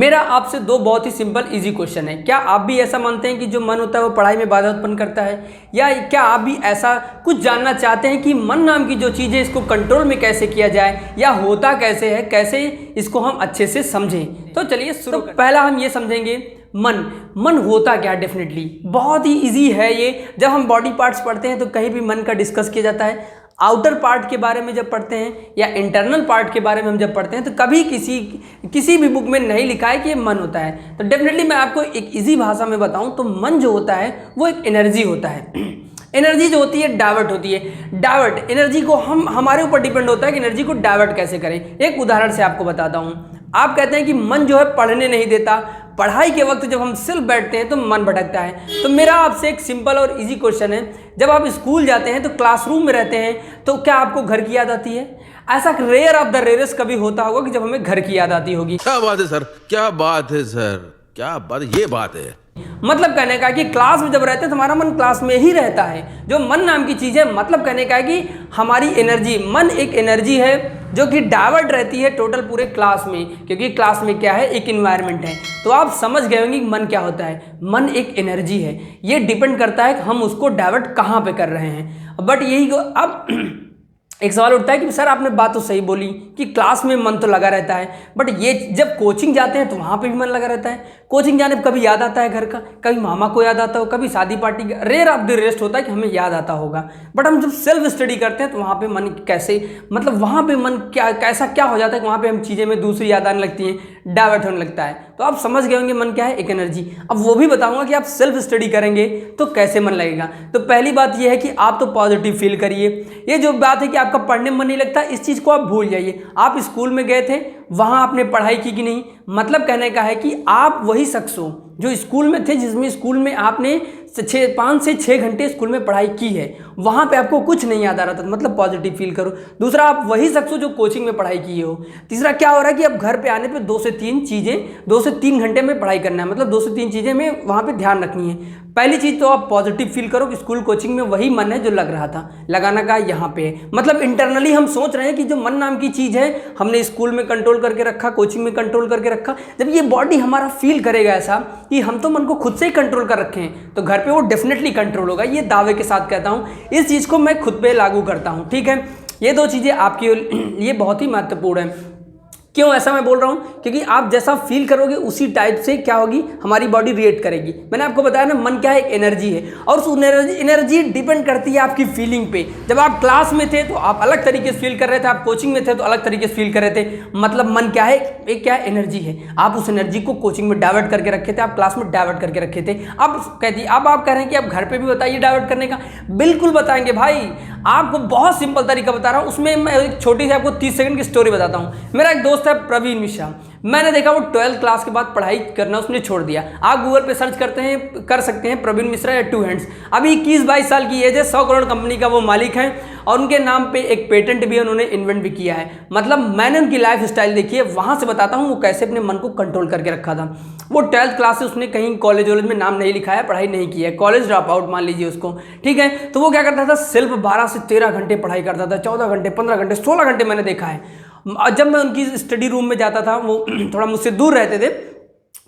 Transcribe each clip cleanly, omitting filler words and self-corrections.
मेरा आपसे दो बहुत ही सिंपल इजी क्वेश्चन है। क्या आप भी ऐसा मानते हैं कि जो मन होता है वो पढ़ाई में बाधा उत्पन्न करता है, या क्या आप भी ऐसा कुछ जानना चाहते हैं कि मन नाम की जो चीज़ है इसको कंट्रोल में कैसे किया जाए, या होता कैसे है, कैसे इसको हम अच्छे से समझें। तो चलिए शुरू पहला हम ये समझेंगे मन होता क्या। डेफिनेटली बहुत ही इजी है ये। जब हम बॉडी पार्ट्स पढ़ते हैं तो कहीं भी मन का डिस्कस किया जाता है। आउटर पार्ट के बारे में जब पढ़ते हैं या इंटरनल पार्ट के बारे में हम जब पढ़ते हैं तो कभी किसी भी बुक में नहीं लिखा है कि ये मन होता है। तो डेफिनेटली मैं आपको एक इजी भाषा में बताऊं तो मन जो होता है वो एक एनर्जी होता है। एनर्जी जो होती है डाइवर्ट होती है। डाइवर्ट एनर्जी को हमारे ऊपर डिपेंड होता है कि एनर्जी को डाइवर्ट कैसे करें। एक उदाहरण से आपको बताता हूँ। आप कहते हैं कि मन जो है पढ़ने नहीं देता, पढ़ाई के वक्त जब हम सिर्फ बैठते हैं तो मन भटकता है। तो मेरा आपसे एक सिंपल और इजी क्वेश्चन है, जब आप स्कूल जाते हैं तो क्लासरूम में रहते हैं तो क्या आपको घर की याद आती है? ऐसा रेयर ऑफ द रेयरेस्ट कभी होता होगा कि जब हमें घर की याद आती होगी। क्या बात है सर, क्या बात है सर, क्या बात, ये बात है। मतलब कहने का है कि क्लास में जब रहते हैं तो हमारा मन क्लास में ही रहता है। जो मन नाम की चीज़ है, मतलब कहने का है कि हमारी एनर्जी, मन एक एनर्जी है जो कि डाइवर्ट रहती है टोटल पूरे क्लास में, क्योंकि क्लास में क्या है, एक इन्वायरमेंट है। तो आप समझ गए होंगे कि मन क्या होता है। मन एक एनर्जी है, ये डिपेंड करता है कि हम उसको डाइवर्ट कहाँ पे कर रहे हैं। बट यही अब एक सवाल उठता है कि सर आपने बात तो सही बोली कि क्लास में मन तो लगा रहता है, बट ये जब कोचिंग जाते हैं तो वहाँ पे भी मन लगा रहता है। कोचिंग जाने पर कभी याद आता है घर का, कभी मामा को याद आता हो, कभी शादी पार्टी का, रेयर ऑफ द रेस्ट होता है कि हमें याद आता होगा। बट हम जब सेल्फ स्टडी करते हैं तो वहाँ पे मन कैसे, मतलब वहाँ पे मन कैसा क्या हो जाता है कि वहाँ पे हम चीज़ें में दूसरी याद आने लगती हैं, डाइवर्ट होने लगता है। तो आप समझ गए होंगे मन क्या है, एक एनर्जी। अब वो भी बताऊंगा कि आप सेल्फ स्टडी करेंगे तो कैसे मन लगेगा। तो पहली बात ये है कि आप तो पॉजिटिव फील करिए। ये जो बात है कि आपका पढ़ने में मन नहीं लगता, इस चीज़ को आप भूल जाइए। आप स्कूल में गए थे, वहाँ आपने पढ़ाई की कि नहीं? मतलब कहने का है कि आप वही शख्स हो जो स्कूल में थे, जिसमें स्कूल में आपने 5 से 6 घंटे स्कूल में पढ़ाई की है, वहाँ पे आपको कुछ नहीं याद आ रहा था, मतलब पॉजिटिव फील करो। दूसरा, आप वही शख्स हो जो कोचिंग में पढ़ाई की हो। तीसरा, क्या हो रहा है कि अब घर पे आने पे 2 से 3 घंटे में पढ़ाई करना है, मतलब 2 से 3 चीज़ें में वहाँ पे ध्यान रखनी है। पहली चीज़ तो आप पॉजिटिव फील करो कि स्कूल कोचिंग में वही मन है जो लग रहा था, लगाना का यहाँ पे है। मतलब इंटरनली हम सोच रहे हैं कि जो मन नाम की चीज़ है हमने स्कूल में कंट्रोल करके रखा, कोचिंग में कंट्रोल करके रखा। जब ये बॉडी हमारा फील करेगा ऐसा कि हम तो मन को खुद से ही कंट्रोल कर रखे हैं, तो घर पे वो डेफिनेटली कंट्रोल होगा। ये दावे के साथ कहता हूँ, इस चीज़ को मैं खुद पे लागू करता हूँ। ठीक है, ये 2 चीज़ें आपके लिए बहुत ही महत्वपूर्ण है। क्यों ऐसा मैं बोल रहा हूँ? क्योंकि आप जैसा फील करोगे उसी टाइप से क्या होगी, हमारी बॉडी रिएक्ट करेगी। मैंने आपको बताया ना, मन क्या है, एक एनर्जी है, और उस एनर्जी डिपेंड करती है आपकी फीलिंग पे। जब आप क्लास में थे तो आप अलग तरीके से फील कर रहे थे, आप कोचिंग में थे तो अलग तरीके से फील कर रहे थे। मतलब मन क्या है, एक क्या एनर्जी है। आप उस एनर्जी को कोचिंग में डाइवर्ट करके रखे थे, आप क्लास में डाइवर्ट करके रखे थे। अब कहती, अब आप कह रहे हैं कि आप घर पर भी बताइए डाइवर्ट करने का। बिल्कुल बताएंगे भाई, आपको बहुत सिंपल तरीका बता रहा हूँ। उसमें मैं एक छोटी सी आपको 30 सेकंड की स्टोरी बताता हूँ। मेरा एक दोस्त है प्रवीण मिश्रा, मैंने देखा वो 12th क्लास के बाद पढ़ाई करना उसने छोड़ दिया। आप गूगल पे सर्च कर सकते हैं प्रवीण मिश्रा या 2 हैंड्स। अभी 21-22 साल की एज है, 100 करोड़ कंपनी का वो मालिक है, और उनके नाम पे एक पेटेंट भी उन्होंने इन्वेंट भी किया है। मतलब मैंने उनकी लाइफ स्टाइल देखी है, वहाँ से बताता हूँ वो कैसे अपने मन को कंट्रोल करके रखा था। वो 12th क्लास से उसने कहीं कॉलेज वॉलेज में नाम नहीं लिखा है, पढ़ाई नहीं की है, कॉलेज ड्रॉप आउट मान लीजिए उसको। ठीक है, तो वो क्या करता था, सिर्फ 12 से 13 घंटे पढ़ाई करता था, 14 घंटे, 15 घंटे, 16 घंटे मैंने देखा है। जब मैं उनकी स्टडी रूम में जाता था, वो थोड़ा मुझसे दूर रहते थे,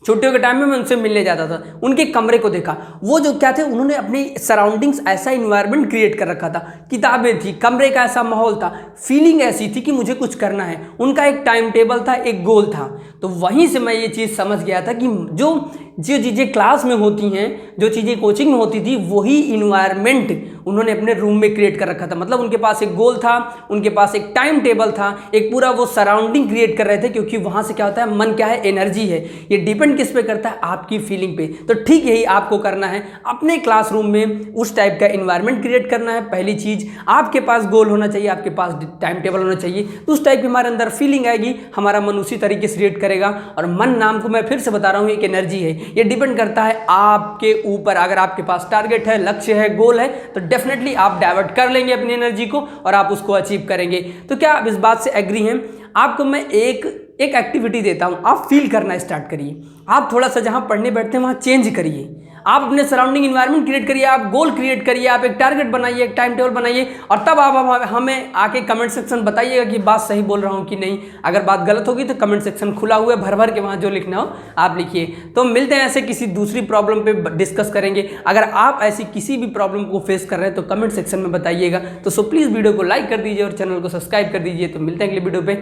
छुट्टियों के टाइम में मैं उनसे मिलने जाता था। उनके कमरे को देखा, वो जो क्या थे, उन्होंने अपनी सराउंडिंग्स ऐसा इन्वायरमेंट क्रिएट कर रखा था, किताबें थी, कमरे का ऐसा माहौल था, फीलिंग ऐसी थी कि मुझे कुछ करना है। उनका एक टाइम टेबल था, एक गोल था। तो वहीं से मैं ये चीज़ समझ गया था कि जो चीज़ें क्लास में होती हैं, जो चीज़ें कोचिंग में होती थी, वही इन्वायरमेंट उन्होंने अपने रूम में क्रिएट कर रखा था। मतलब उनके पास एक गोल था, उनके पास एक टाइम टेबल था, एक पूरा वो सराउंडिंग क्रिएट कर रहे थे। क्योंकि वहाँ से क्या होता है, मन क्या है, एनर्जी है। ये डिपेंड किस पे करता है, आपकी फीलिंग पे। तो ठीक यही आपको करना है, अपने क्लासरूम में उस टाइप का इन्वायरमेंट क्रिएट करना है। पहली चीज़, आपके पास गोल होना चाहिए, आपके पास टाइम टेबल होना चाहिए, तो उस टाइप की हमारे अंदर फीलिंग आएगी, हमारा मन उसी तरीके से रिएक्ट करेगा। और मन नाम को मैं फिर से बता रहा हूँ, एक एनर्जी है। ये डिपेंड करता है आपके ऊपर। अगर आपके पास टारगेट है, लक्ष्य है, गोल है, तो डेफिनेटली आप डाइवर्ट कर लेंगे अपनी एनर्जी को और आप उसको अचीव करेंगे। तो क्या आप इस बात से एग्री हैं? आपको मैं एक एक एक्टिविटी देता हूँ, आप फील करना स्टार्ट करिए। आप थोड़ा सा जहाँ पढ़ने बैठते हैं वहाँ चेंज करिए, आप अपने सराउंडिंग इन्वायरमेंट क्रिएट करिए, आप गोल क्रिएट करिए, आप एक टारगेट बनाइए, एक टाइम टेबल बनाइए, और तब आप हमें आके कमेंट सेक्शन बताइएगा कि बात सही बोल रहा हूँ कि नहीं। अगर बात गलत होगी तो कमेंट सेक्शन खुला हुआ है, भर भर के वहाँ जो लिखना हो आप लिखिए। तो मिलते हैं ऐसे किसी दूसरी प्रॉब्लम पे डिस्कस करेंगे। अगर आप ऐसी किसी भी प्रॉब्लम को फेस कर रहे हैं तो कमेंट सेक्शन में बताइएगा। तो सो प्लीज़ वीडियो को लाइक कर दीजिए और चैनल को सब्सक्राइब कर दीजिए। तो मिलते हैं अगले वीडियो पे।